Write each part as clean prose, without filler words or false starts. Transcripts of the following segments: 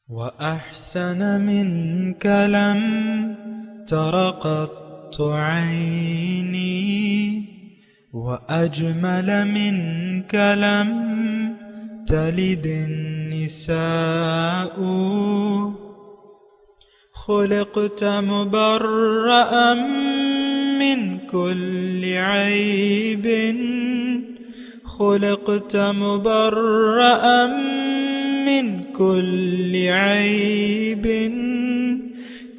وأحسن منك لم تر قط عيني وأجمل منك لم تلد النساء خلقت مبرأ من كل عيب خلقت مبرأ من كل عيب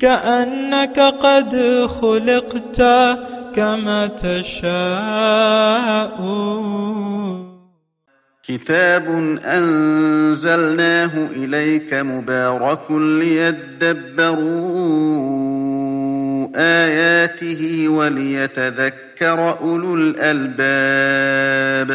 كأنك قد خلقت كما تشاء. كتاب أنزلناه إليك مبارك ليدبروا آياته وليتذكر أولو الألباب.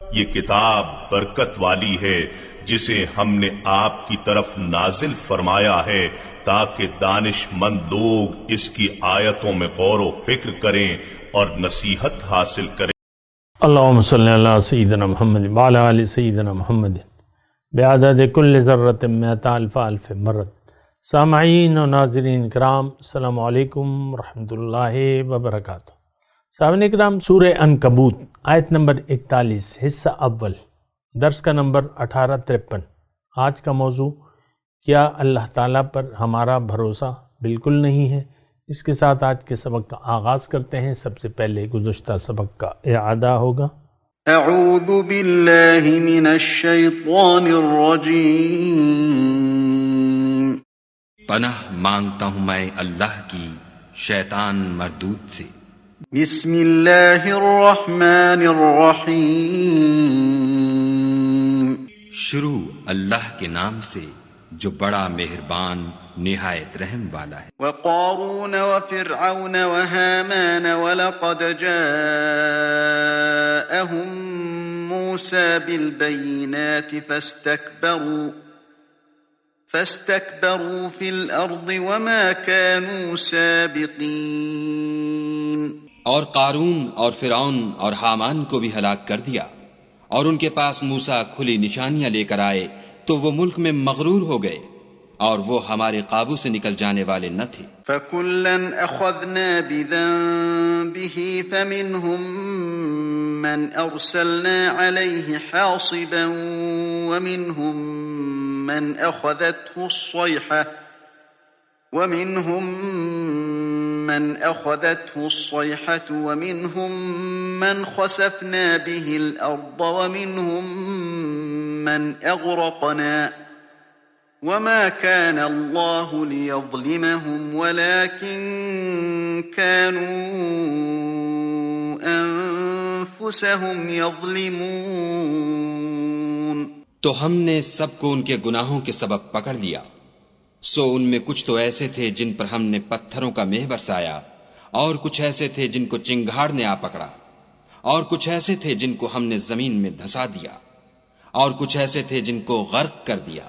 یہ کتاب برکت والی ہے جسے ہم نے آپ کی طرف نازل فرمایا ہے تاکہ دانش مند لوگ اس کی آیتوں میں غور و فکر کریں اور نصیحت حاصل کریں. اللہم صلی اللہ سیدنا محمد وعلی آل سیدنا محمد بعدد کل ذرۃ مئۃ الف الف مرت. سامعین و ناظرین کرام، السلام علیکم ورحمۃ اللہ وبرکاتہ. سامعین کرام، سورہ عنکبوت آیت نمبر 41 حصہ اول، درس کا نمبر 1853. آج کا موضوع، کیا اللہ تعالیٰ پر ہمارا بھروسہ بالکل نہیں ہے؟ اس کے ساتھ آج کے سبق کا آغاز کرتے ہیں. سب سے پہلے گزشتہ سبق کا اعادہ ہوگا. اعوذ باللہ من الشیطان الرجیم. پناہ مانگتا ہوں میں اللہ کی شیطان مردود سے. بسم اللہ الرحمن الرحیم. شروع اللہ کے نام سے جو بڑا مہربان نہایت رحم والا ہے. وقارون وفرعون وهامان ولقد جاءهم موسى بالبينات فاستكبروا في الأرض وما كانوا سابقين. اور قارون اور فرعون اور حامان کو بھی ہلاک کر دیا، اور ان کے پاس موسیٰ کھلی نشانیاں لے کر آئے تو وہ ملک میں مغرور ہو گئے، اور وہ ہمارے قابو سے نکل جانے والے نہ تھے. فَكُلًّا أَخَذْنَا بِذَنبِهِ فَمِنْهُمْ مَنْ أَرْسَلْنَا عَلَيْهِ حَاصِبًا وَمِنْهُمْ مَنْ أَخَذَتْهُ الصَّيْحَةُ وَمِنْهُمْ مَنْ خَسَفْنَا بِهِ الْأَرْضَ وَمِنْهُمْ مَنْ أَغْرَقْنَا وَمَا كَانَ اللَّهُ لِيَظْلِمَهُمْ وَلَكِنْ كَانُوا أَنفُسَهُمْ يَظْلِمُونَ. تو ہم نے سب کو ان کے گناہوں کے سبب پکڑ لیا، سو ان میں کچھ تو ایسے تھے جن پر ہم نے پتھروں کا مہ برسایا، اور کچھ ایسے تھے جن کو چنگھاڑ نے آ پکڑا، اور کچھ ایسے تھے جن کو ہم نے زمین میں دھسا دیا، اور کچھ ایسے تھے جن کو غرق کر دیا.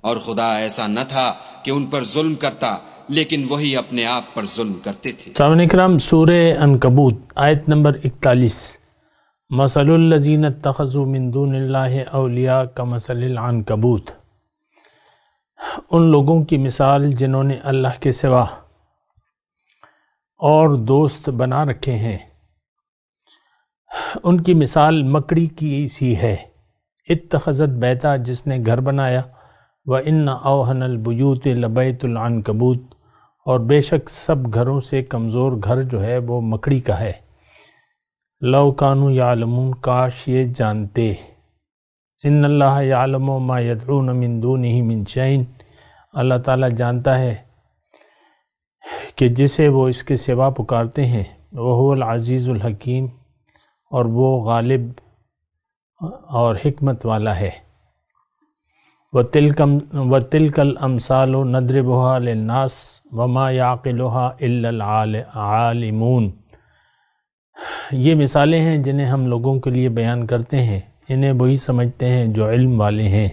اور خدا ایسا نہ تھا کہ ان پر ظلم کرتا، لیکن وہی اپنے آپ پر ظلم کرتے تھے. سامعین کرام، سورہ عنکبوت آیت نمبر 41. مثل الذین اتخذوا من دون اللہ اولیاء کمثل العنکبوت. ان لوگوں کی مثال جنہوں نے اللہ کے سوا اور دوست بنا رکھے ہیں، ان کی مثال مکڑی کی سی ہے. اتخذت بیتا، جس نے گھر بنایا، وَإِنَّ أَوْهَنَ الْبُيُوتِ لَبَيْتُ الْعَنْكَبُوتِ، اور بے شک سب گھروں سے کمزور گھر جو ہے وہ مکڑی کا ہے. لَوْ كَانُوا يَعْلَمُونَ، کاش یہ جانتے. إِنَّ اللَّهَ يَعْلَمُ مَا يَدْعُونَ مِن دُونِهِ مِن شَيْءٍ، اللہ تعالیٰ جانتا ہے کہ جسے وہ اس کے سوا پکارتے ہیں. وَهُوَ الْعَزِيزُ الْحَكِيمُ، اور وہ غالب اور حکمت والا ہے. وَتِلْكَ الْأَمْثَالُ نَضْرِبُهَا لِلنَّاسِ وَمَا يَعْقِلُهَا إِلَّا الْعَالِمُونَ. یہ مثالیں ہیں جنہیں ہم لوگوں کے لیے بیان کرتے ہیں، انہیں وہی سمجھتے ہیں جو علم والے ہیں.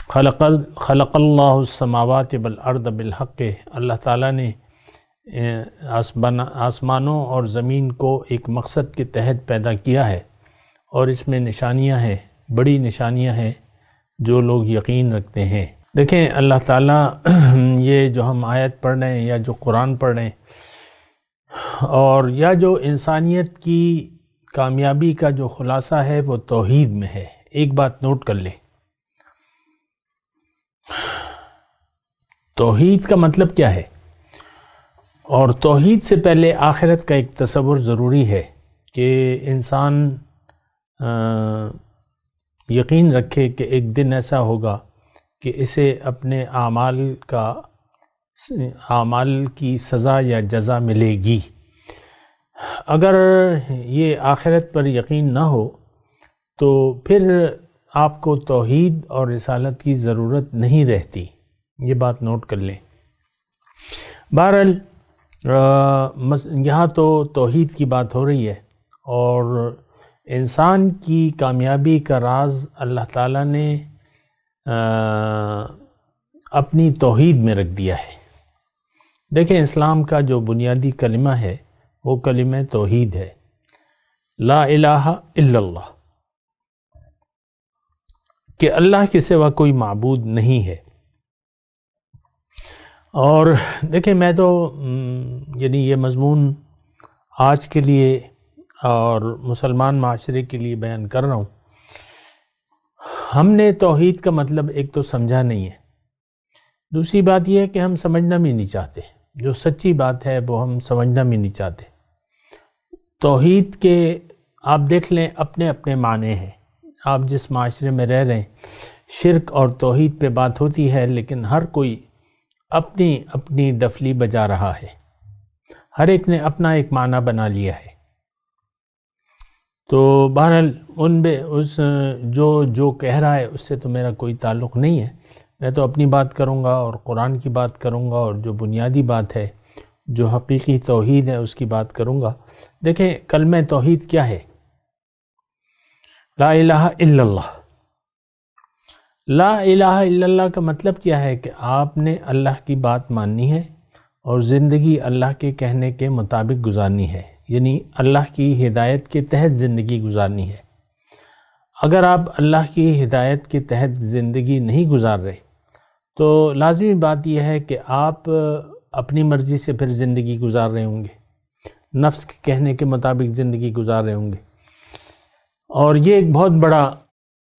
خلق اللہ السماوات والارض بالحق، اللہ تعالیٰ نے آسمانوں اور زمین کو ایک مقصد کے تحت پیدا کیا ہے، اور اس میں نشانیاں ہیں، بڑی نشانیاں ہیں. جو لوگ یقین رکھتے ہیں۔ دیکھیں اللہ تعالیٰ یہ جو ہم آیت پڑھ رہے ہیں یا جو قرآن پڑھ رہے ہیں اور یا جو انسانیت کی کامیابی کا جو خلاصہ ہے وہ توحید میں ہے۔ ایک بات نوٹ کر لیں، توحید کا مطلب کیا ہے؟ اور توحید سے پہلے آخرت کا ایک تصور ضروری ہے کہ انسان یقین رکھے کہ ایک دن ایسا ہوگا کہ اسے اپنے اعمال کی سزا یا جزا ملے گی۔ اگر یہ آخرت پر یقین نہ ہو تو پھر آپ کو توحید اور رسالت کی ضرورت نہیں رہتی، یہ بات نوٹ کر لیں۔ بہرحال یہاں تو توحید کی بات ہو رہی ہے اور انسان کی کامیابی کا راز اللہ تعالیٰ نے اپنی توحید میں رکھ دیا ہے۔ دیکھیں اسلام کا جو بنیادی کلمہ ہے وہ کلمہ توحید ہے، لا الہ الا اللہ، کہ اللہ کے سوا کوئی معبود نہیں ہے۔ اور دیکھیں میں تو یعنی یہ مضمون آج کے لیے اور مسلمان معاشرے کے لیے بیان کر رہا ہوں۔ ہم نے توحید کا مطلب ایک تو سمجھا نہیں ہے، دوسری بات یہ ہے کہ ہم سمجھنا بھی نہیں چاہتے، جو سچی بات ہے وہ ہم سمجھنا بھی نہیں چاہتے۔ توحید کے آپ دیکھ لیں اپنے اپنے معنی ہیں، آپ جس معاشرے میں رہ رہے ہیں شرک اور توحید پہ بات ہوتی ہے لیکن ہر کوئی اپنی اپنی ڈفلی بجا رہا ہے، ہر ایک نے اپنا ایک معنی بنا لیا ہے۔ تو بہرحال جو کہہ رہا ہے اس سے تو میرا کوئی تعلق نہیں ہے، میں تو اپنی بات کروں گا اور قرآن کی بات کروں گا اور جو بنیادی بات ہے جو حقیقی توحید ہے اس کی بات کروں گا۔ دیکھیں کلمہ توحید کیا ہے؟ لا الہ الا اللہ۔ لا الہ الا اللہ کا مطلب کیا ہے کہ آپ نے اللہ کی بات ماننی ہے اور زندگی اللہ کے کہنے کے مطابق گزارنی ہے، یعنی اللہ کی ہدایت کے تحت زندگی گزارنی ہے۔ اگر آپ اللہ کی ہدایت کے تحت زندگی نہیں گزار رہے تو لازمی بات یہ ہے کہ آپ اپنی مرضی سے پھر زندگی گزار رہے ہوں گے، نفس کے کہنے کے مطابق زندگی گزار رہے ہوں گے، اور یہ ایک بہت بڑا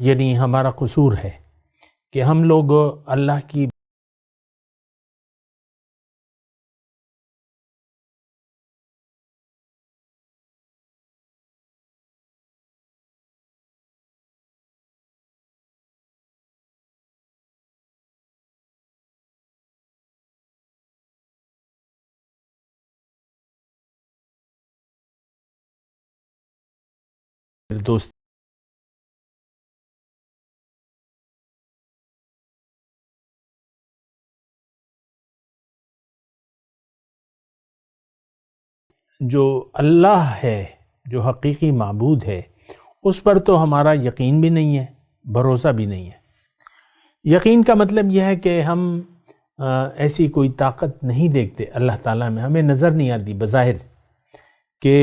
یعنی ہمارا قصور ہے کہ ہم لوگ اللہ کی دوست جو اللہ ہے، جو حقیقی معبود ہے، اس پر تو ہمارا یقین بھی نہیں ہے، بھروسہ بھی نہیں ہے۔ یقین کا مطلب یہ ہے کہ ہم ایسی کوئی طاقت نہیں دیکھتے اللہ تعالیٰ میں، ہمیں نظر نہیں آتی بظاہر کہ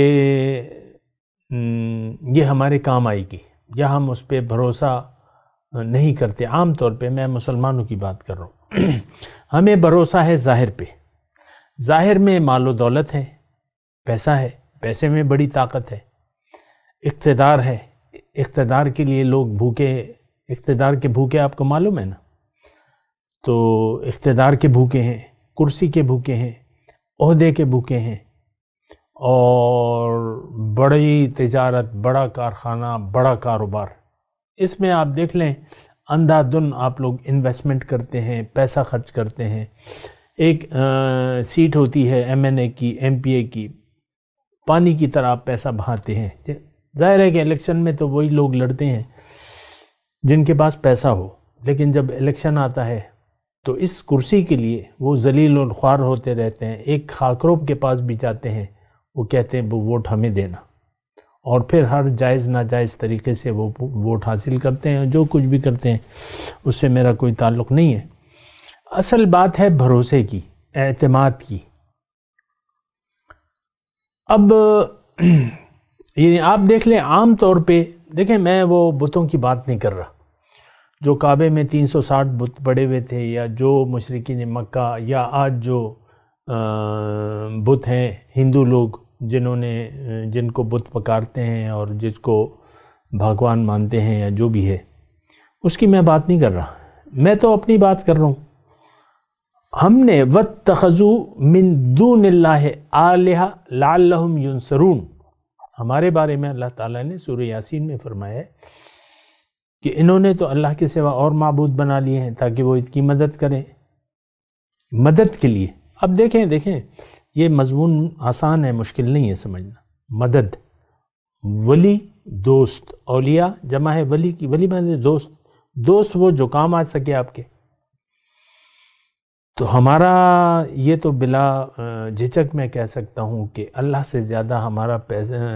یہ ہمارے کام آئے گی، یا ہم اس پہ بھروسہ نہیں کرتے۔ عام طور پہ میں مسلمانوں کی بات کر رہا ہوں، ہمیں بھروسہ ہے ظاہر پہ، ظاہر میں مال و دولت ہے، پیسہ ہے، پیسے میں بڑی طاقت ہے، اقتدار ہے، اقتدار کے لیے لوگ بھوکے، اقتدار کے بھوکے آپ کو معلوم ہے نا، تو اقتدار کے بھوکے ہیں، کرسی کے بھوکے ہیں، عہدے کے بھوکے ہیں، اور بڑی تجارت، بڑا کارخانہ، بڑا کاروبار، اس میں آپ دیکھ لیں اندھا دھن آپ لوگ انویسٹمنٹ کرتے ہیں، پیسہ خرچ کرتے ہیں۔ ایک سیٹ ہوتی ہے ایم این اے کی، ایم پی اے کی، پانی کی طرح آپ پیسہ بہاتے ہیں۔ ظاہر ہے کہ الیکشن میں تو وہی لوگ لڑتے ہیں جن کے پاس پیسہ ہو، لیکن جب الیکشن آتا ہے تو اس کرسی کے لیے وہ ذلیل الخوار ہوتے رہتے ہیں۔ ایک خاکروب کے پاس بھی جاتے ہیں، وہ کہتے ہیں وہ ووٹ ہمیں دینا، اور پھر ہر جائز ناجائز طریقے سے وہ ووٹ حاصل کرتے ہیں، جو کچھ بھی کرتے ہیں اس سے میرا کوئی تعلق نہیں ہے۔ اصل بات ہے بھروسے کی، اعتماد کی۔ اب یعنی آپ دیکھ لیں عام طور پہ، دیکھیں میں وہ بتوں کی بات نہیں کر رہا، جو کعبے میں 360 بت پڑے ہوئے تھے، یا جو مشرکین مکہ، یا آج جو بت ہیں ہندو لوگ جن کو بت پکارتے ہیں اور جس کو بھگوان مانتے ہیں یا جو بھی ہے، اس کی میں بات نہیں کر رہا، میں تو اپنی بات کر رہا ہوں۔ ہم نے وَاتَّخَذُوا مِن دُونِ اللَّهِ آلِهَةً لَعَلَّهُمْ يُنصَرُونَ، ہمارے بارے میں اللہ تعالیٰ نے سورہ یاسین میں فرمایا ہے کہ انہوں نے تو اللہ کے سوا اور معبود بنا لیے ہیں تاکہ وہ ان کی مدد کریں، مدد کے لیے۔ اب دیکھیں یہ مضمون آسان ہے، مشکل نہیں ہے سمجھنا۔ مدد، ولی، دوست، اولیاء جمع ہے ولی کی، ولی مانے دوست وہ جو کام آ سکے آپ کے۔ تو ہمارا یہ تو بلا جھجک میں کہہ سکتا ہوں کہ اللہ سے زیادہ ہمارا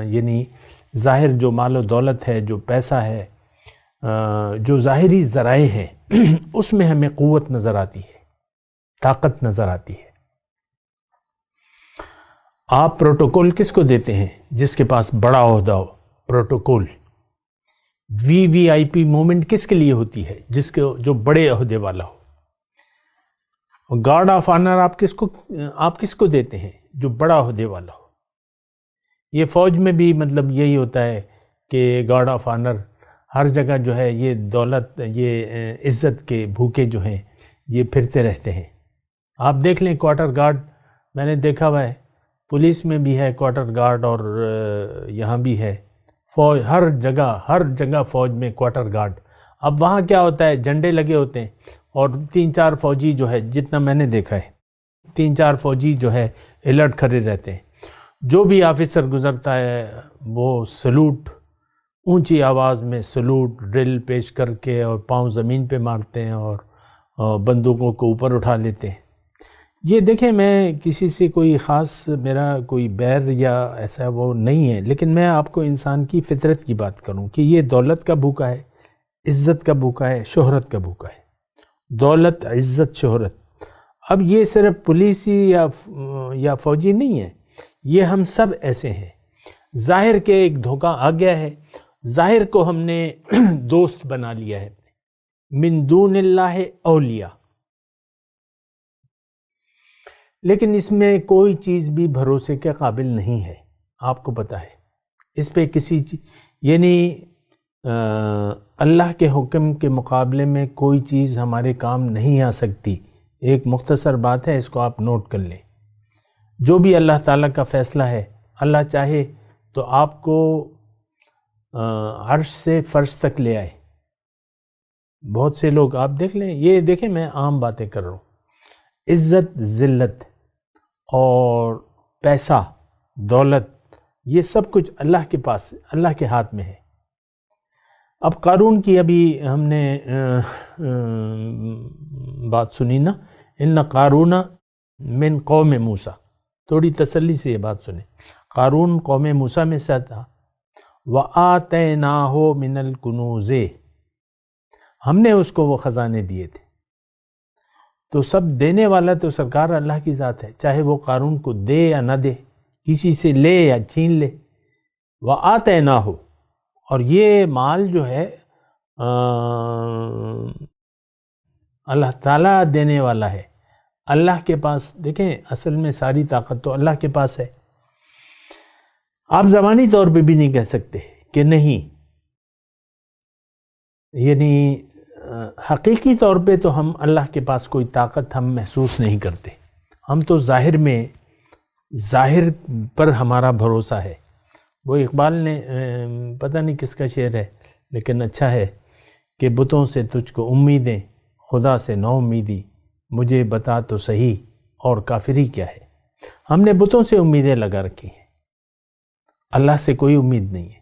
یعنی ظاہر جو مال و دولت ہے، جو پیسہ ہے، جو ظاہری ذرائع ہیں، اس میں ہمیں قوت نظر آتی ہے، طاقت نظر آتی ہے۔ آپ پروٹوکول کس کو دیتے ہیں؟ جس کے پاس بڑا عہدہ ہو۔ پروٹوکول وی آئی پی مومنٹ کس کے لیے ہوتی ہے؟ جو بڑے عہدے والا ہو۔ گارڈ آف آنر آپ کس کو دیتے ہیں؟ جو بڑا عہدے والا ہو۔ یہ فوج میں بھی مطلب یہی ہوتا ہے کہ گارڈ آف آنر ہر جگہ جو ہے یہ دولت، یہ عزت کے بھوکے جو ہیں یہ پھرتے رہتے ہیں۔ آپ دیکھ لیں کوارٹر گارڈ، میں نے دیکھا ہوا ہے، پولیس میں بھی ہے کوارٹر گارڈ، اور یہاں بھی ہے فوج، ہر جگہ فوج میں کوارٹر گارڈ۔ اب وہاں کیا ہوتا ہے، جھنڈے لگے ہوتے ہیں اور 3-4 فوجی جو ہے، جتنا میں نے دیکھا ہے 3-4 فوجی جو ہے الرٹ کھڑے رہتے ہیں۔ جو بھی آفیسر گزرتا ہے وہ سلوٹ، اونچی آواز میں سلوٹ ڈرل پیش کر کے اور پاؤں زمین پہ مارتے ہیں اور بندوقوں کو اوپر اٹھا لیتے ہیں۔ یہ دیکھیں، میں کسی سے کوئی خاص میرا کوئی بیر یا ایسا وہ نہیں ہے، لیکن میں آپ کو انسان کی فطرت کی بات کروں کہ یہ دولت کا بھوکا ہے، عزت کا بھوکا ہے، شہرت کا بھوکا ہے۔ دولت، عزت، شہرت۔ اب یہ صرف پولیسی یا فوجی نہیں ہے، یہ ہم سب ایسے ہیں۔ ظاہر کے ایک دھوکہ آ گیا ہے، ظاہر کو ہم نے دوست بنا لیا ہے، من دون اللہ اولیاء، لیکن اس میں کوئی چیز بھی بھروسے کے قابل نہیں ہے، آپ کو پتہ ہے۔ اس پہ یعنی اللہ کے حکم کے مقابلے میں کوئی چیز ہمارے کام نہیں آ سکتی۔ ایک مختصر بات ہے، اس کو آپ نوٹ کر لیں۔ جو بھی اللہ تعالیٰ کا فیصلہ ہے، اللہ چاہے تو آپ کو عرش سے فرش تک لے آئے۔ بہت سے لوگ آپ دیکھ لیں، یہ دیکھیں میں عام باتیں کر رہا ہوں، عزت، ذلت اور پیسہ، دولت، یہ سب کچھ اللہ کے پاس، اللہ کے ہاتھ میں ہے۔ اب قارون کی ابھی ہم نے بات سنی نا، ان قارون من قوم موسیٰ، تھوڑی تسلی سے یہ بات سنیں۔ قارون قوم موسیٰ میں سے تھا۔ وَآتَيْنَاهُ مِنَ الْكُنُوزِ، ہم نے اس کو وہ خزانے دیے تھے۔ تو سب دینے والا تو سرکار اللہ کی ذات ہے، چاہے وہ قارون کو دے یا نہ دے، کسی سے لے یا چھین لے۔ وَآتَيْنَاهُ، اور یہ مال جو ہے اللہ تعالیٰ دینے والا ہے، اللہ کے پاس۔ دیکھیں اصل میں ساری طاقت تو اللہ کے پاس ہے۔ آپ زبانی طور پہ بھی نہیں کہہ سکتے کہ نہیں، یعنی حقیقی طور پہ تو ہم اللہ کے پاس کوئی طاقت ہم محسوس نہیں کرتے، ہم تو ظاہر پر ہمارا بھروسہ ہے۔ وہ اقبال نے پتہ نہیں کس کا شعر ہے لیکن اچھا ہے کہ بتوں سے تجھ کو امیدیں، خدا سے نو امیدی، مجھے بتا تو صحیح اور کافری کیا ہے۔ ہم نے بتوں سے امیدیں لگا رکھی ہیں، اللہ سے کوئی امید نہیں ہے۔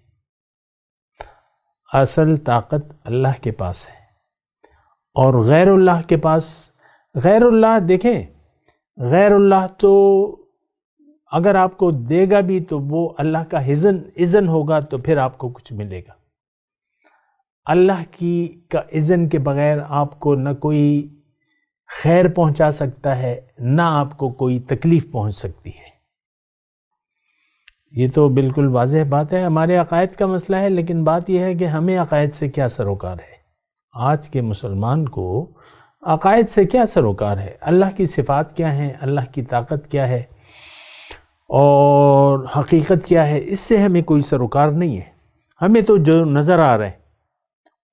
اصل طاقت اللہ کے پاس ہے، اور غیر اللہ کے پاس، غیر اللہ دیکھیں، غیر اللہ تو اگر آپ کو دے گا بھی تو وہ اللہ کا اذن ہوگا تو پھر آپ کو کچھ ملے گا۔ اللہ کا اذن کے بغیر آپ کو نہ کوئی خیر پہنچا سکتا ہے، نہ آپ کو کوئی تکلیف پہنچ سکتی ہے۔ یہ تو بالکل واضح بات ہے، ہمارے عقائد کا مسئلہ ہے، لیکن بات یہ ہے کہ ہمیں عقائد سے کیا سروکار ہے۔ آج کے مسلمان کو عقائد سے کیا سروکار ہے؟ اللہ کی صفات کیا ہیں، اللہ کی طاقت کیا ہے اور حقیقت کیا ہے، اس سے ہمیں کوئی سروکار نہیں ہے۔ ہمیں تو جو نظر آ رہا ہے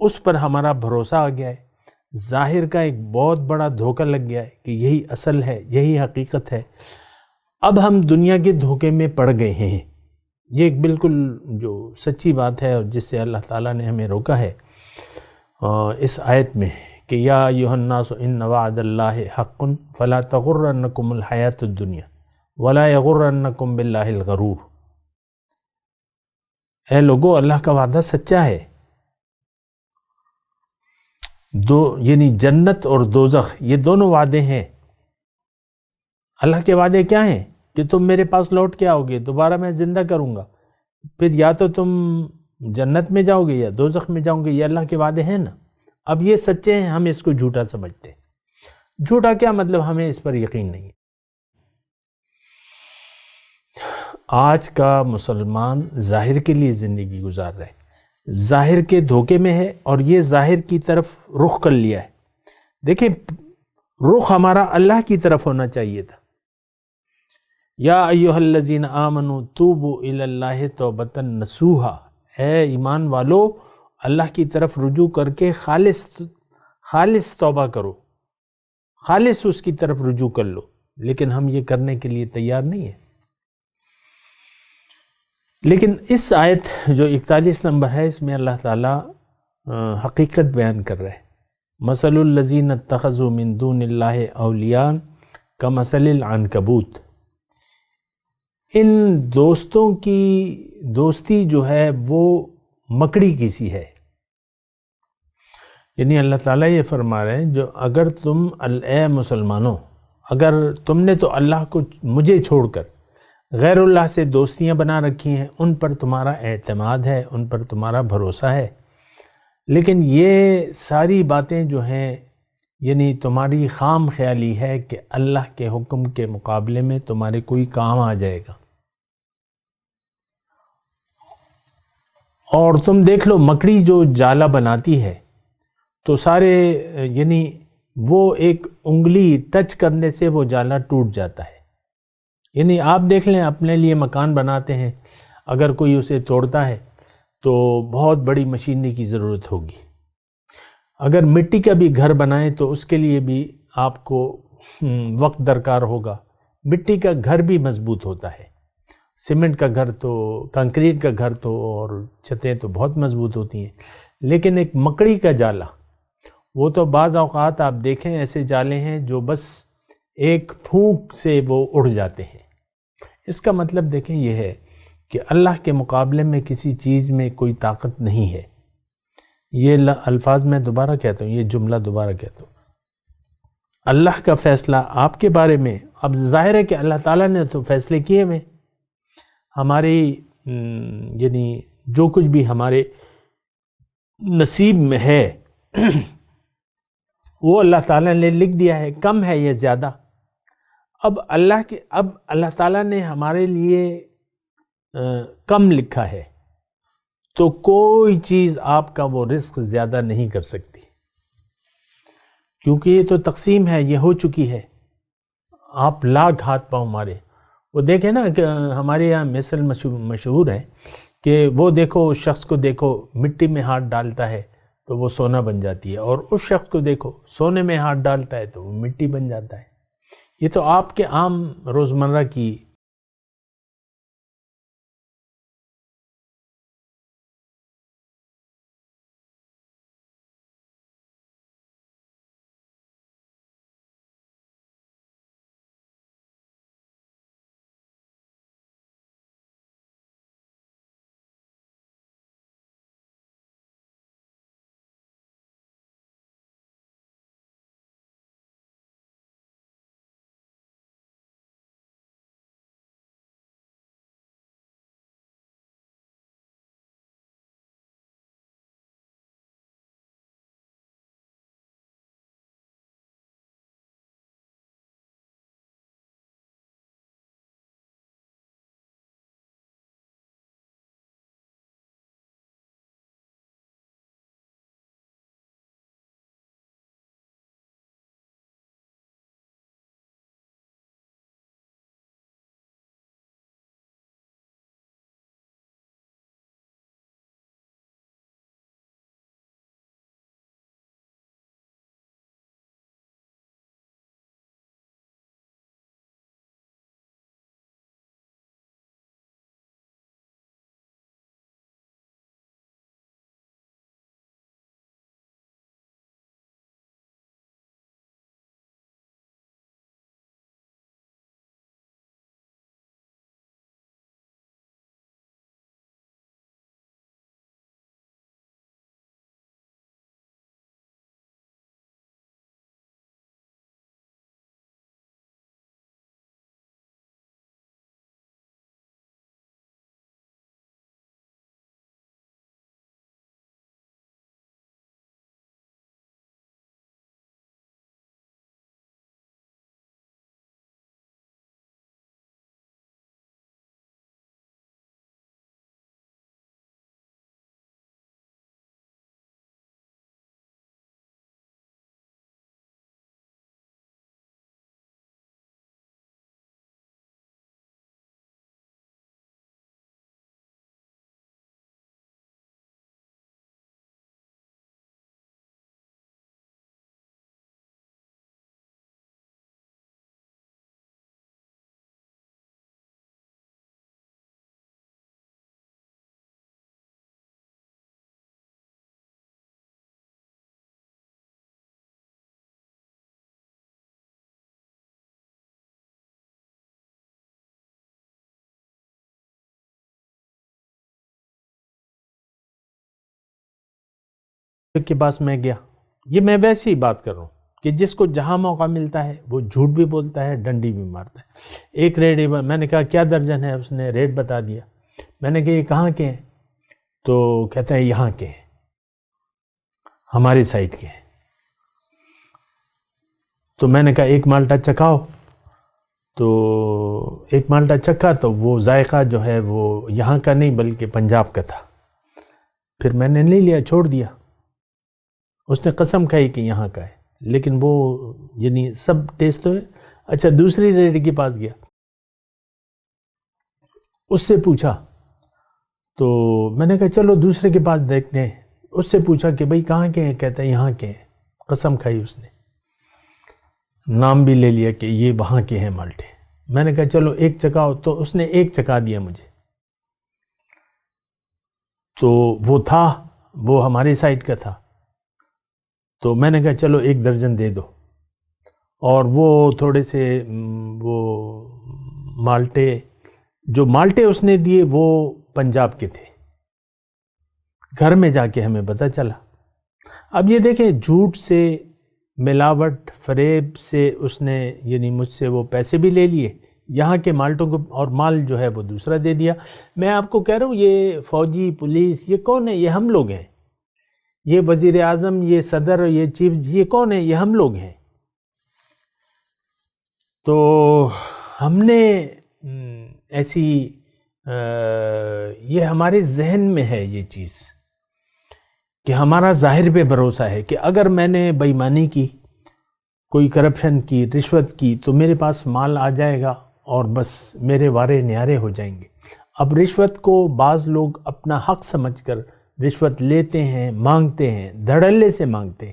اس پر ہمارا بھروسہ آ گیا ہے، ظاہر کا ایک بہت بڑا دھوکہ لگ گیا ہے کہ یہی اصل ہے، یہی حقیقت ہے۔ اب ہم دنیا کے دھوکے میں پڑ گئے ہیں، یہ ایک بالکل جو سچی بات ہے اور جس سے اللہ تعالیٰ نے ہمیں روکا ہے اس آیت میں کہ یا ایھا الناس ان وعد اللہ حق فلا تغرنکم الحیات الدنیا ولا یغرنکم باللہ الغرور۔ اے لوگو، اللہ کا وعدہ سچا ہے، یعنی جنت اور دوزخ یہ دونوں وعدے ہیں۔ اللہ کے وعدے کیا ہیں؟ کہ تم میرے پاس لوٹ کے آؤ گے، دوبارہ میں زندہ کروں گا، پھر یا تو تم جنت میں جاؤ گے یا دوزخ میں جاؤ گے، یہ اللہ کے وعدے ہیں نا۔ اب یہ سچے ہیں، ہم اس کو جھوٹا سمجھتے ہیں۔ جھوٹا کیا مطلب؟ ہمیں اس پر یقین نہیں ہے۔ آج کا مسلمان ظاہر کے لیے زندگی گزار رہا ہے، ظاہر کے دھوکے میں ہے اور یہ ظاہر کی طرف رخ کر لیا ہے۔ دیکھیں، رخ ہمارا اللہ کی طرف ہونا چاہیے تھا۔ یا ایھا الذین آمنوا توبوا الی اللہ توبۃ نصوحا، اے ایمان والو اللہ کی طرف رجوع کر کے خالص توبہ کرو، خالص اس کی طرف رجوع کر لو۔ لیکن ہم یہ کرنے کے لیے تیار نہیں ہیں۔ لیکن اس آیت جو 41 نمبر ہے، اس میں اللہ تعالیٰ حقیقت بیان کر رہے ہیں۔ مثل الذین اتخذوا من دون اللہ اولیاء کمثل العنکبوت، ان دوستوں کی دوستی جو ہے وہ مکڑی کی سی ہے۔ یعنی اللہ تعالیٰ یہ فرما رہے ہیں جو اگر تم اے مسلمانوں، اگر تم نے تو اللہ کو مجھے چھوڑ کر غیر اللہ سے دوستیاں بنا رکھی ہیں، ان پر تمہارا اعتماد ہے، ان پر تمہارا بھروسہ ہے، لیکن یہ ساری باتیں جو ہیں یعنی تمہاری خام خیالی ہے کہ اللہ کے حکم کے مقابلے میں تمہارے کوئی کام آ جائے گا۔ اور تم دیکھ لو، مکڑی جو جالہ بناتی ہے تو سارے یعنی وہ ایک انگلی ٹچ کرنے سے وہ جالہ ٹوٹ جاتا ہے۔ یعنی آپ دیکھ لیں، اپنے لیے مکان بناتے ہیں، اگر کوئی اسے توڑتا ہے تو بہت بڑی مشینری کی ضرورت ہوگی۔ اگر مٹی کا بھی گھر بنائیں تو اس کے لیے بھی آپ کو وقت درکار ہوگا۔ مٹی کا گھر بھی مضبوط ہوتا ہے، سیمنٹ کا گھر تو، کنکریٹ کا گھر تو اور چھتیں تو بہت مضبوط ہوتی ہیں، لیکن ایک مکڑی کا جالہ، وہ تو بعض اوقات آپ دیکھیں ایسے جالے ہیں جو بس ایک پھونک سے وہ اڑ جاتے ہیں۔ اس کا مطلب دیکھیں یہ ہے کہ اللہ کے مقابلے میں کسی چیز میں کوئی طاقت نہیں ہے۔ یہ الفاظ میں دوبارہ کہتا ہوں، یہ جملہ دوبارہ کہتا ہوں، اللہ کا فیصلہ آپ کے بارے میں، اب ظاہر ہے کہ اللہ تعالیٰ نے تو فیصلے کیے ہوئے، ہماری یعنی جو کچھ بھی ہمارے نصیب میں ہے وہ اللہ تعالیٰ نے لکھ دیا ہے، کم ہے یا زیادہ۔ اب اللہ تعالیٰ نے ہمارے لیے کم لکھا ہے تو کوئی چیز آپ کا وہ رزق زیادہ نہیں کر سکتی، کیونکہ یہ تو تقسیم ہے، یہ ہو چکی ہے۔ آپ لاکھ ہاتھ پاؤں مارے، وہ دیکھیں نا کہ ہمارے یہاں مثل مشہور ہے کہ وہ دیکھو، اس شخص کو دیکھو مٹی میں ہاتھ ڈالتا ہے تو وہ سونا بن جاتی ہے، اور اس شخص کو دیکھو سونے میں ہاتھ ڈالتا ہے تو وہ مٹی بن جاتا ہے۔ یہ تو آپ کے عام روزمرہ کی کے پاس میں گیا. یہ میں ویسی ہی بات کر رہا ہوں کہ جس کو جہاں موقع ملتا ہے وہ جھوٹ بھی بولتا ہے، ڈنڈی بھی مارتا ہے. ایک ریٹ میں نے کہا کیا درجن ہے، اس نے ریٹ بتا دیا. میں نے کہا یہ کہاں کے ہیں؟ تو کہتا ہے یہاں کے ہیں، ہماری سائٹ کے ہیں. تو میں نے کہا ایک مالٹا چکھاؤ. تو ایک مالٹا چکھا تو وہ ذائقہ جو ہے وہ یہاں کا نہیں بلکہ پنجاب کا تھا. پھر میں نے نہیں لیا، چھوڑ دیا. اس نے قسم کھائی کہ یہاں کا ہے، لیکن وہ یعنی سب ٹیسٹ تو ہے. اچھا دوسری ریڈی کے پاس گیا، اس سے پوچھا. تو میں نے کہا چلو دوسرے کے پاس دیکھتے ہیں. اس سے پوچھا کہ بھئی کہاں کے ہیں؟ کہتا ہے یہاں کے ہیں. قسم کھائی اس نے، نام بھی لے لیا کہ یہ وہاں کے ہیں مالٹے. میں نے کہا چلو ایک چکھاؤ. تو اس نے ایک چکھا دیا مجھے. تو وہ ہماری سائٹ کا تھا. تو میں نے کہا چلو ایک درجن دے دو. اور وہ تھوڑے سے وہ مالٹے اس نے دیے وہ پنجاب کے تھے. گھر میں جا کے ہمیں پتہ چلا. اب یہ دیکھیں جھوٹ سے، ملاوٹ، فریب سے اس نے یعنی مجھ سے وہ پیسے بھی لے لیے، یہاں کے مالٹوں کو، اور مال جو ہے وہ دوسرا دے دیا. میں آپ کو کہہ رہا ہوں یہ فوجی، پولیس، یہ کون ہے؟ یہ ہم لوگ ہیں. یہ وزیر اعظم، یہ صدر، یہ چیف، یہ کون ہے؟ یہ ہم لوگ ہیں. تو ہم نے ایسی یہ ہمارے ذہن میں ہے یہ چیز کہ ہمارا ظاہر پہ بھروسہ ہے کہ اگر میں نے بے ایمانی کی، کوئی کرپشن کی، رشوت کی، تو میرے پاس مال آ جائے گا اور بس میرے وارے نیارے ہو جائیں گے. اب رشوت کو بعض لوگ اپنا حق سمجھ کر رشوت لیتے ہیں، مانگتے ہیں، دھڑلے سے مانگتے ہیں.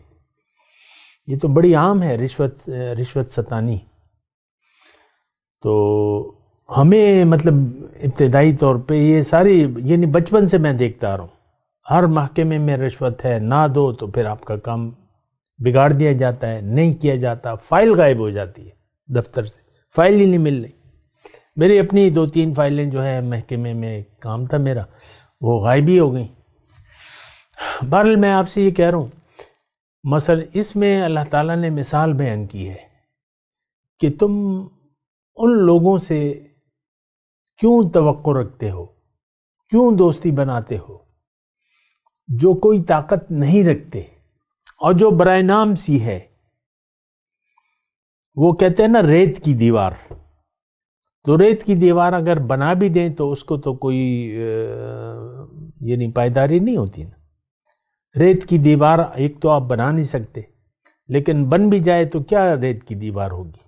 یہ تو بڑی عام ہے رشوت ستانی. تو ہمیں مطلب ابتدائی طور پہ یہ ساری یعنی بچپن سے میں دیکھتا آ رہا ہوں، ہر محکمے میں رشوت ہے. نہ دو تو پھر آپ کا کام بگاڑ دیا جاتا ہے، نہیں کیا جاتا، فائل غائب ہو جاتی ہے دفتر سے، فائل ہی نہیں مل رہی. میری اپنی 2-3 فائلیں جو ہے محکمے میں کام تھا میرا، وہ غائب ہی ہو گئیں. بہرحال میں آپ سے یہ کہہ رہا ہوں، مثلا اس میں اللہ تعالیٰ نے مثال بیان کی ہے کہ تم ان لوگوں سے کیوں توقع رکھتے ہو، کیوں دوستی بناتے ہو جو کوئی طاقت نہیں رکھتے اور جو برائے نام سی ہے. وہ کہتے ہیں نا ریت کی دیوار. تو ریت کی دیوار اگر بنا بھی دیں تو اس کو تو کوئی یعنی پائیداری نہیں ہوتی نا. ریت کی دیوار ایک تو آپ بنا نہیں سکتے، لیکن بن بھی جائے تو کیا ریت کی دیوار ہوگی.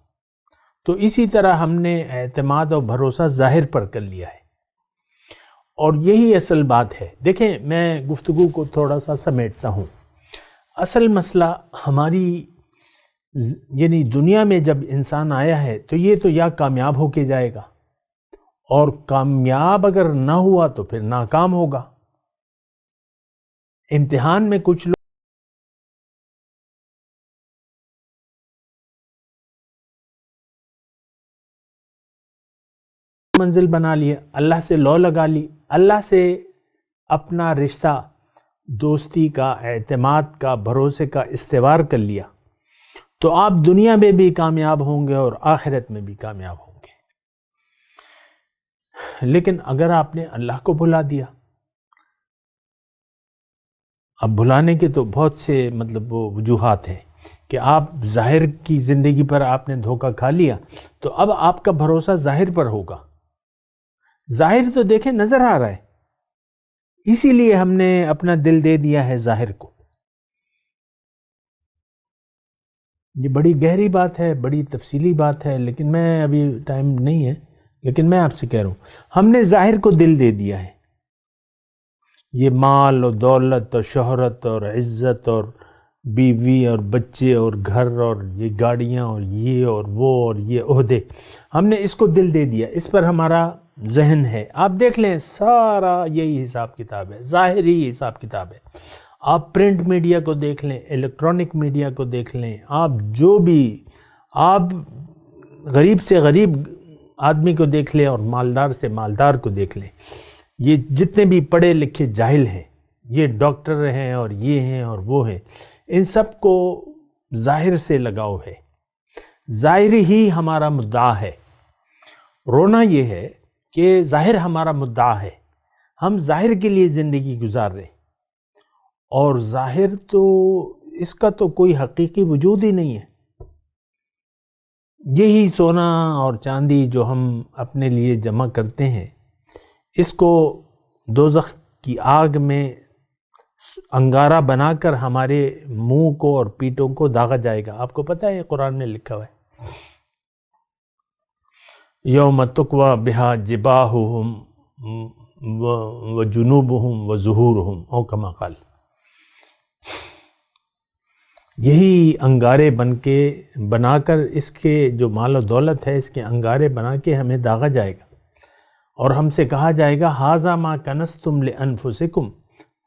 تو اسی طرح ہم نے اعتماد اور بھروسہ ظاہر پر کر لیا ہے، اور یہی اصل بات ہے. دیکھیں میں گفتگو کو تھوڑا سا سمیٹتا ہوں. اصل مسئلہ ہماری یعنی دنیا میں جب انسان آیا ہے تو یہ تو یا کامیاب ہو کے جائے گا، اور کامیاب اگر نہ ہوا تو پھر ناکام ہوگا. امتحان میں کچھ لوگ منزل بنا لیے، اللہ سے لو لگا لی، اللہ سے اپنا رشتہ دوستی کا، اعتماد کا، بھروسے کا استوار کر لیا، تو آپ دنیا میں بھی کامیاب ہوں گے اور آخرت میں بھی کامیاب ہوں گے. لیکن اگر آپ نے اللہ کو بھلا دیا، اب بھلانے کے تو بہت سے مطلب وہ وجوہات ہیں کہ آپ ظاہر کی زندگی پر آپ نے دھوکہ کھا لیا، تو اب آپ کا بھروسہ ظاہر پر ہوگا. ظاہر تو دیکھیں نظر آ رہا ہے، اسی لیے ہم نے اپنا دل دے دیا ہے ظاہر کو. یہ بڑی گہری بات ہے، بڑی تفصیلی بات ہے، لیکن میں ابھی ٹائم نہیں ہے، لیکن میں آپ سے کہہ رہا ہوں ہم نے ظاہر کو دل دے دیا ہے. یہ مال اور دولت اور شہرت اور عزت اور بیوی اور بچے اور گھر اور یہ گاڑیاں اور یہ اور وہ اور یہ عہدے، ہم نے اس کو دل دے دیا، اس پر ہمارا ذہن ہے. آپ دیکھ لیں سارا یہی حساب کتاب ہے، ظاہری حساب کتاب ہے. آپ پرنٹ میڈیا کو دیکھ لیں، الیکٹرانک میڈیا کو دیکھ لیں، آپ جو بھی، آپ غریب سے غریب آدمی کو دیکھ لیں اور مالدار سے مالدار کو دیکھ لیں. یہ جتنے بھی پڑھے لکھے جاہل ہیں یہ ڈاکٹر ہیں اور یہ ہیں اور وہ ہیں، ان سب کو ظاہر سے لگاؤ ہے، ظاہر ہی ہمارا مدعا ہے۔ رونا یہ ہے کہ ظاہر ہمارا مدعا ہے، ہم ظاہر کے لیے زندگی گزار رہے، اور ظاہر تو اس کا تو کوئی حقیقی وجود ہی نہیں ہے۔ یہی سونا اور چاندی جو ہم اپنے لیے جمع کرتے ہیں، اس کو دوزخ کی آگ میں انگارہ بنا کر ہمارے منہ کو اور پیٹوں کو داغا جائے گا۔ آپ کو پتہ ہے قرآن میں لکھا ہوا ہے، یوم تکوی بہا جباہہم وجنوبہم وظہورہم او کما قال۔ یہی انگارے بنا کر اس کے جو مال و دولت ہے، اس کے انگارے بنا کے ہمیں داغا جائے گا، اور ہم سے کہا جائے گا ھذا ما کنزتم لانفسکم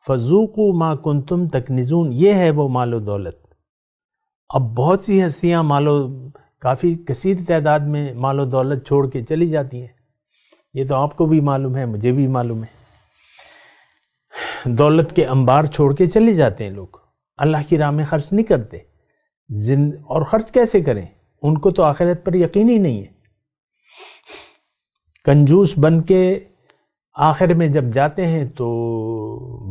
فذوقوا ما کنتم تکنزون۔ یہ ہے وہ مال و دولت۔ اب بہت سی ہستیاں کافی کثیر تعداد میں مال و دولت چھوڑ کے چلی جاتی ہیں، یہ تو آپ کو بھی معلوم ہے، مجھے بھی معلوم ہے۔ دولت کے انبار چھوڑ کے چلے جاتے ہیں لوگ، اللہ کی راہ میں خرچ نہیں کرتے، اور خرچ کیسے کریں؟ ان کو تو آخرت پر یقین ہی نہیں ہے۔ کنجوس بن کے آخر میں جب جاتے ہیں تو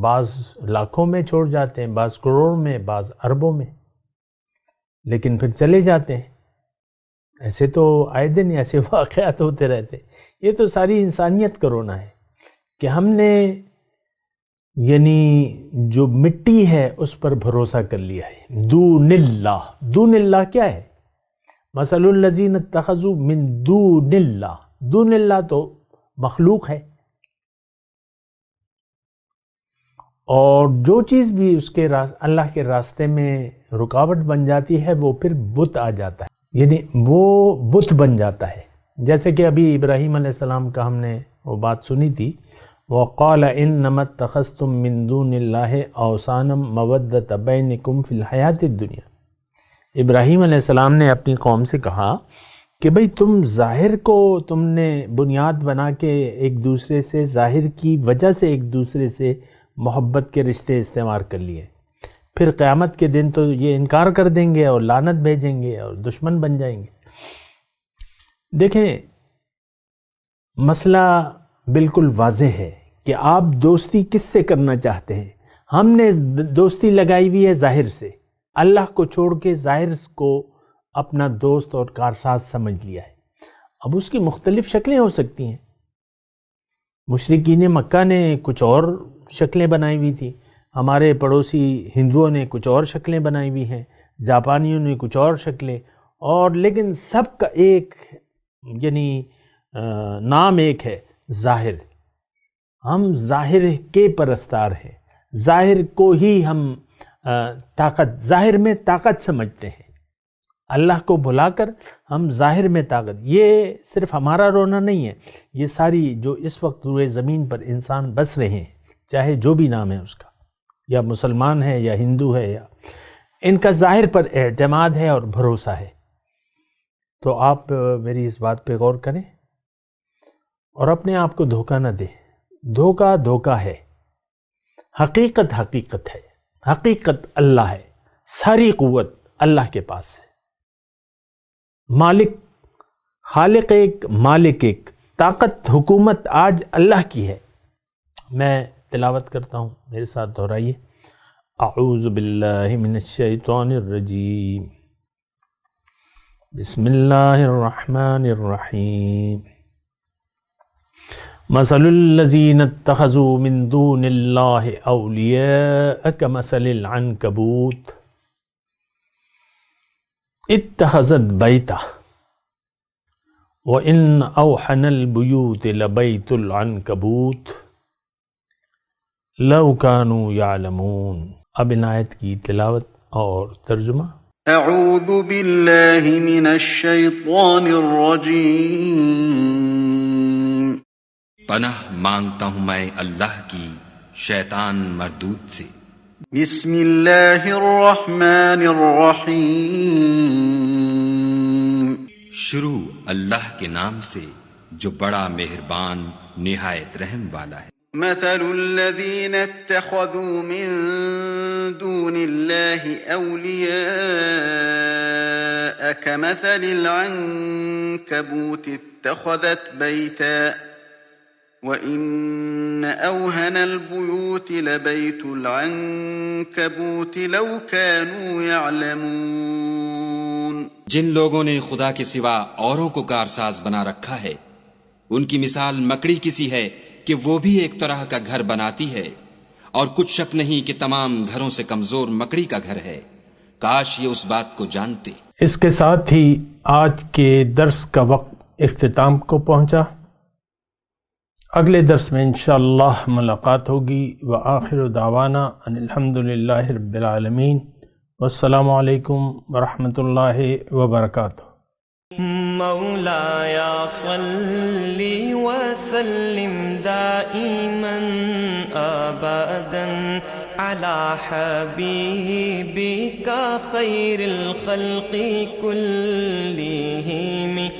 بعض لاکھوں میں چھوڑ جاتے ہیں، بعض کروڑوں میں، بعض اربوں میں، لیکن پھر چلے جاتے ہیں۔ ایسے تو آئے دن ایسے واقعات ہوتے رہتے۔ یہ تو ساری انسانیت کا رونا ہے کہ ہم نے یعنی جو مٹی ہے اس پر بھروسہ کر لیا ہے۔ دون اللہ، دون اللہ کیا ہے؟ مثل الذین اتخذوا من دون اللہ، دون اللہ تو مخلوق ہے، اور جو چیز بھی اس کے اللہ کے راستے میں رکاوٹ بن جاتی ہے وہ پھر بت آ جاتا ہے، یعنی وہ بت بن جاتا ہے۔ جیسے کہ ابھی ابراہیم علیہ السلام کا ہم نے وہ بات سنی تھی، وَقَالَ إِنَّمَا اتَّخَذْتُم مِّن دُونِ اللَّهِ أَوْثَانًا مَوَدَّةَ بَيْنِكُمْ فِي الْحَيَاةِ الدُّنْيَا۔ ابراہیم علیہ السلام نے اپنی قوم سے کہا کہ بھئی تم ظاہر کو تم نے بنیاد بنا کے ایک دوسرے سے، ظاہر کی وجہ سے ایک دوسرے سے محبت کے رشتے استعمال کر لیے، پھر قیامت کے دن تو یہ انکار کر دیں گے اور لعنت بھیجیں گے اور دشمن بن جائیں گے۔ دیکھیں مسئلہ بالکل واضح ہے کہ آپ دوستی کس سے کرنا چاہتے ہیں۔ ہم نے دوستی لگائی ہوئی ہے ظاہر سے، اللہ کو چھوڑ کے ظاہر کو اپنا دوست اور کارساز سمجھ لیا ہے۔ اب اس کی مختلف شکلیں ہو سکتی ہیں۔ مشرکین مکہ نے کچھ اور شکلیں بنائی ہوئی تھی، ہمارے پڑوسی ہندوؤں نے کچھ اور شکلیں بنائی ہوئی ہیں، جاپانیوں نے کچھ اور شکلیں، اور لیکن سب کا ایک یعنی نام ایک ہے، ظاہر۔ ہم ظاہر کے پرستار ہیں، ظاہر کو ہی ہم طاقت، ظاہر میں طاقت سمجھتے ہیں۔ اللہ کو بھلا کر ہم ظاہر میں طاقت، یہ صرف ہمارا رونا نہیں ہے، یہ ساری جو اس وقت روئے زمین پر انسان بس رہے ہیں، چاہے جو بھی نام ہے اس کا، یا مسلمان ہے یا ہندو ہے، یا ان کا ظاہر پر اعتماد ہے اور بھروسہ ہے۔ تو آپ میری اس بات پہ غور کریں اور اپنے آپ کو دھوکہ نہ دیں۔ دھوکہ دھوکہ ہے، حقیقت حقیقت ہے، حقیقت اللہ ہے، ساری قوت اللہ کے پاس ہے۔ مالک، خالق ایک، مالک ایک، طاقت، حکومت آج اللہ کی ہے۔ میں تلاوت کرتا ہوں، میرے ساتھ دہرائیے۔ اعوذ باللہ من الشیطان الرجیم، بسم اللہ الرحمن الرحیم۔ مثل الذین اتخذوا من دون اللہ اولیاء کمثل العنکبوت اتخذت بیتا وَإِنَّ أَوْحَنَ الْبُيُوتِ لَبَيْتُ الْعَنْكَبُوتِ لَوْ كَانُوا يَعْلَمُونَ۔ اب ان آیت کی تلاوت اور ترجمہ۔ اعوذ باللہ من الشیطان الرجیم۔ پناہ مانگتا ہوں میں اللہ کی شیطان مردود سے۔ بسم اللہ الرحمن الرحیم۔ شروع اللہ کے نام سے جو بڑا مہربان نہایت رحم والا ہے۔ مثل الذين اتخذوا من دون الله أولياء كمثل العنكبوت اتخذت بيتا وإن أوهن البيوت لبيت العنكبوت لو كانوا يعلمون. جن لوگوں نے خدا کے سوا اوروں کو کارساز بنا رکھا ہے ان کی مثال مکڑی کی سی ہے کہ وہ بھی ایک طرح کا گھر بناتی ہے اور کچھ شک نہیں کہ تمام گھروں سے کمزور مکڑی کا گھر ہے. کاش یہ اس بات کو جانتے. اس کے ساتھ ہی آج کے درس کا وقت اختتام کو پہنچا. اگلے درس میں انشاءاللہ ملاقات ہوگی. وآخر دعوانا ان الحمدللہ رب العالمین. والسلام علیکم ورحمۃ اللہ وبرکاتہ. مولایا صلی وسلم دائما ابدا على حبیبک خیر الخلق کلهم.